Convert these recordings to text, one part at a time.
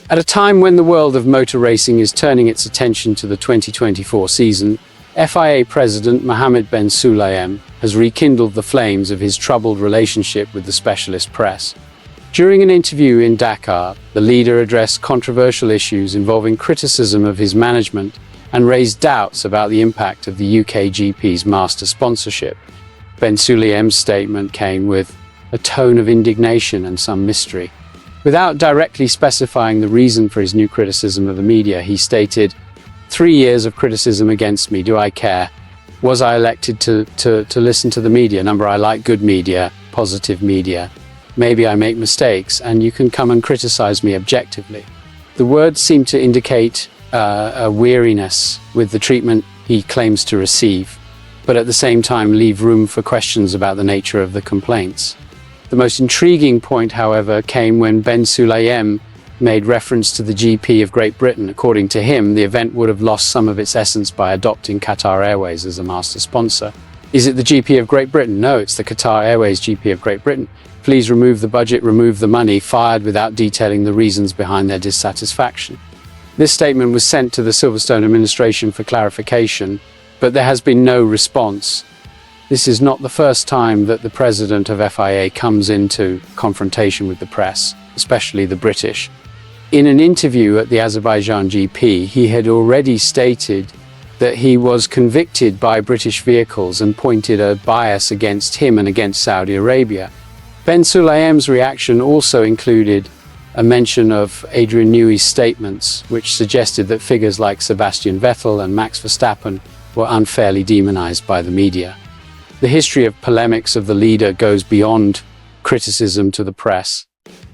At a time when the world of motor racing is turning its attention to the 2024 season, FIA President Mohammed bin Sulayem has rekindled the flames of his troubled relationship with the specialist press. During an interview in Dakar, the leader addressed controversial issues involving criticism of his management and raised doubts about the impact of the UK GP's master sponsorship. Bin Sulayem's statement came with a tone of indignation and some mystery. Without directly specifying the reason for his new criticism of the media, he stated, "3 years of criticism against me, do I care? Was I elected to listen to the media? Number, I like good media, positive media. Maybe I make mistakes, and you can come and criticize me objectively." The words seem to indicate a weariness with the treatment he claims to receive, but at the same time leave room for questions about the nature of the complaints. The most intriguing point, however, came when bin Sulayem made reference to the GP of Great Britain. According to him, the event would have lost some of its essence by adopting Qatar Airways as a master sponsor. Is it the GP of Great Britain? No, it's the Qatar Airways GP of Great Britain. Please remove the budget, remove the money, fired without detailing the reasons behind their dissatisfaction. This statement was sent to the Silverstone administration for clarification, but there has been no response. This is not the first time that the president of FIA comes into confrontation with the press, especially the British. In an interview at the Azerbaijan GP, he had already stated that he was convicted by British vehicles and pointed a bias against him and against Saudi Arabia. Bin Sulayem's reaction also included a mention of Adrian Newey's statements, which suggested that figures like Sebastian Vettel and Max Verstappen were unfairly demonized by the media. The history of polemics of the leader goes beyond criticism to the press.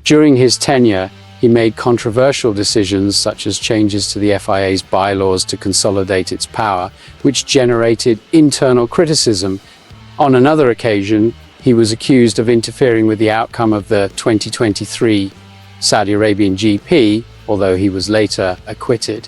During his tenure, he made controversial decisions such as changes to the FIA's bylaws to consolidate its power, which generated internal criticism. On another occasion, he was accused of interfering with the outcome of the 2023 Saudi Arabian GP, although he was later acquitted.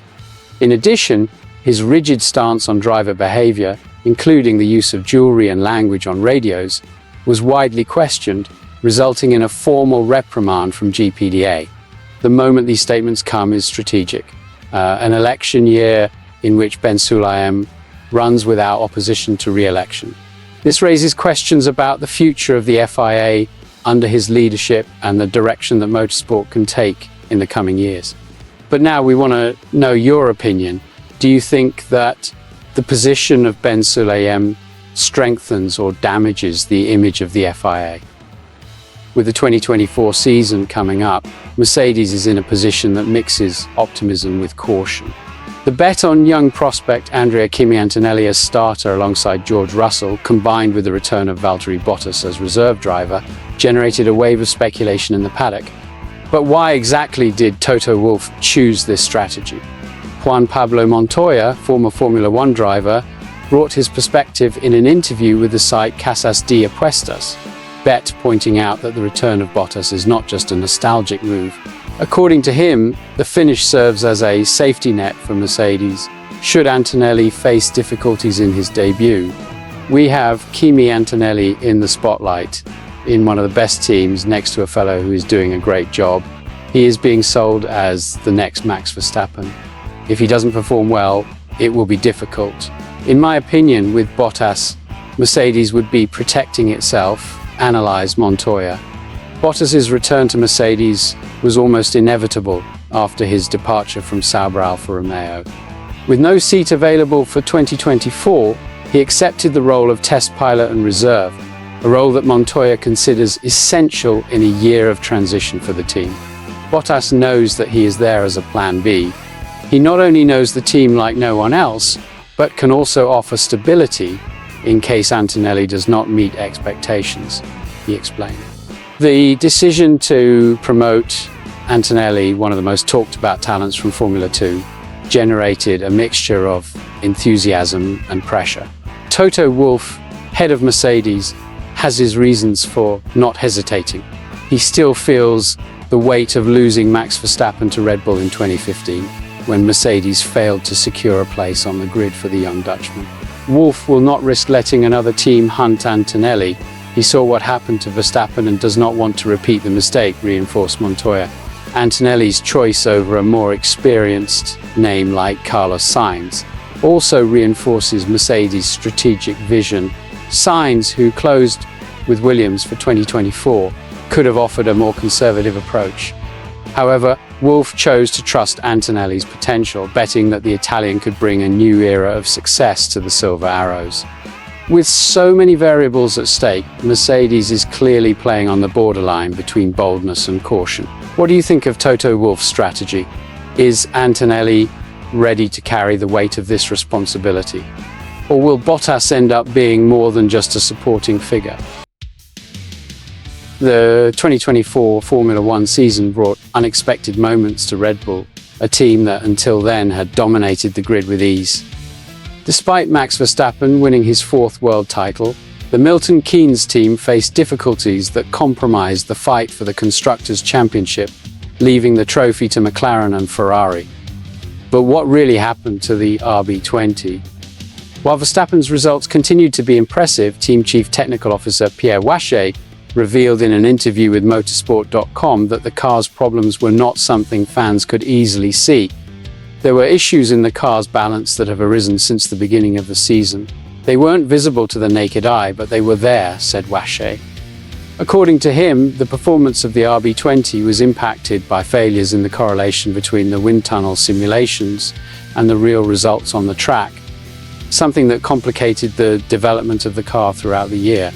In addition, his rigid stance on driver behavior, including the use of jewelry and language on radios, was widely questioned, resulting in a formal reprimand from GPDA. The moment these statements come is strategic. An election year in which bin Sulayem runs without opposition to re-election. This raises questions about the future of the FIA under his leadership and the direction that motorsport can take in the coming years. But now we want to know your opinion. Do you think that the position of bin Sulayem strengthens or damages the image of the FIA? With the 2024 season coming up, Mercedes is in a position that mixes optimism with caution. The bet on young prospect Andrea Kimi Antonelli as starter alongside George Russell, combined with the return of Valtteri Bottas as reserve driver, generated a wave of speculation in the paddock. But why exactly did Toto Wolff choose this strategy? Juan Pablo Montoya, former Formula One driver, brought his perspective in an interview with the site Casas de Apuestas, bet pointing out that the return of Bottas is not just a nostalgic move. According to him, the finish serves as a safety net for Mercedes should Antonelli face difficulties in his debut. We have Kimi Antonelli in the spotlight in one of the best teams next to a fellow who is doing a great job. He is being sold as the next Max Verstappen. If he doesn't perform well, it will be difficult. In my opinion, with Bottas, Mercedes would be protecting itself, analyzed Montoya. Bottas's return to Mercedes was almost inevitable after his departure from Sauber Alfa Romeo. With no seat available for 2024, he accepted the role of test pilot and reserve, a role that Montoya considers essential in a year of transition for the team. Bottas knows that he is there as a plan B. He not only knows the team like no one else, but can also offer stability in case Antonelli does not meet expectations, he explained. The decision to promote Antonelli, one of the most talked about talents from Formula 2, generated a mixture of enthusiasm and pressure. Toto Wolff, head of Mercedes, has his reasons for not hesitating. He still feels the weight of losing Max Verstappen to Red Bull in 2015, when Mercedes failed to secure a place on the grid for the young Dutchman. Wolff will not risk letting another team hunt Antonelli. He saw what happened to Verstappen and does not want to repeat the mistake, reinforced Montoya. Antonelli's choice over a more experienced name like Carlos Sainz also reinforces Mercedes' strategic vision. Sainz, who closed with Williams for 2024, could have offered a more conservative approach. However, Wolff chose to trust Antonelli's potential, betting that the Italian could bring a new era of success to the Silver Arrows. With so many variables at stake, Mercedes is clearly playing on the borderline between boldness and caution. What do you think of Toto Wolff's strategy? Is Antonelli ready to carry the weight of this responsibility? Or will Bottas end up being more than just a supporting figure? The 2024 Formula One season brought unexpected moments to Red Bull, a team that until then had dominated the grid with ease. Despite Max Verstappen winning his fourth world title, the Milton Keynes team faced difficulties that compromised the fight for the Constructors' Championship, leaving the trophy to McLaren and Ferrari. But what really happened to the RB20? While Verstappen's results continued to be impressive, Team Chief Technical Officer Pierre Wache revealed in an interview with motorsport.com that the car's problems were not something fans could easily see. There were issues in the car's balance that have arisen since the beginning of the season. They weren't visible to the naked eye, but they were there, said Wache. According to him, the performance of the RB20 was impacted by failures in the correlation between the wind tunnel simulations and the real results on the track, something that complicated the development of the car throughout the year.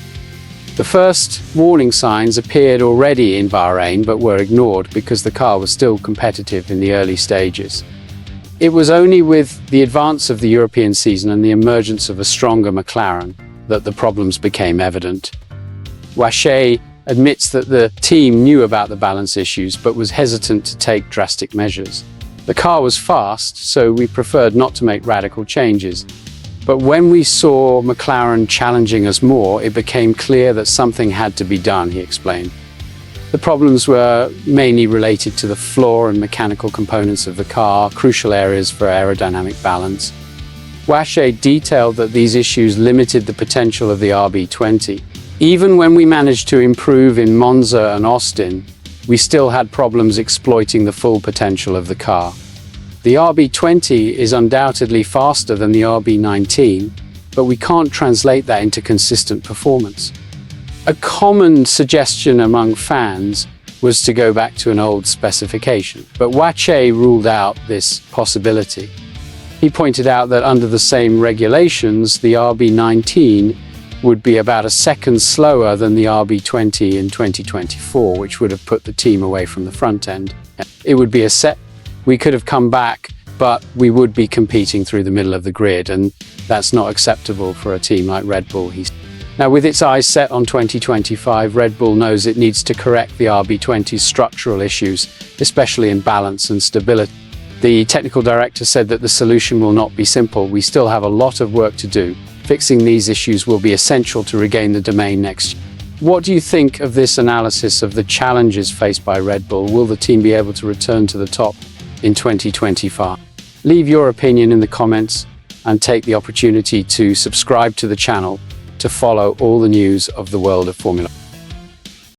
The first warning signs appeared already in Bahrain, but were ignored because the car was still competitive in the early stages. It was only with the advance of the European season and the emergence of a stronger McLaren that the problems became evident. Wache admits that the team knew about the balance issues but was hesitant to take drastic measures. The car was fast, so we preferred not to make radical changes. But when we saw McLaren challenging us more, it became clear that something had to be done, he explained. The problems were mainly related to the floor and mechanical components of the car, crucial areas for aerodynamic balance. Wache detailed that these issues limited the potential of the RB20. Even when we managed to improve in Monza and Austin, we still had problems exploiting the full potential of the car. The RB20 is undoubtedly faster than the RB19, but we can't translate that into consistent performance. A common suggestion among fans was to go back to an old specification, but Wache ruled out this possibility. He pointed out that under the same regulations, the RB19 would be about a second slower than the RB20 in 2024, which would have put the team away from the front end. It would be we could have come back, but we would be competing through the middle of the grid, and that's not acceptable for a team like Red Bull, he said. Now, with its eyes set on 2025, Red Bull knows it needs to correct the RB20's structural issues, especially in balance and stability. The technical director said that the solution will not be simple. We still have a lot of work to do. Fixing these issues will be essential to regain the domain next year. What do you think of this analysis of the challenges faced by Red Bull? Will the team be able to return to the top in 2025? Leave your opinion in the comments and take the opportunity to subscribe to the channel to follow all the news of the world of Formula One.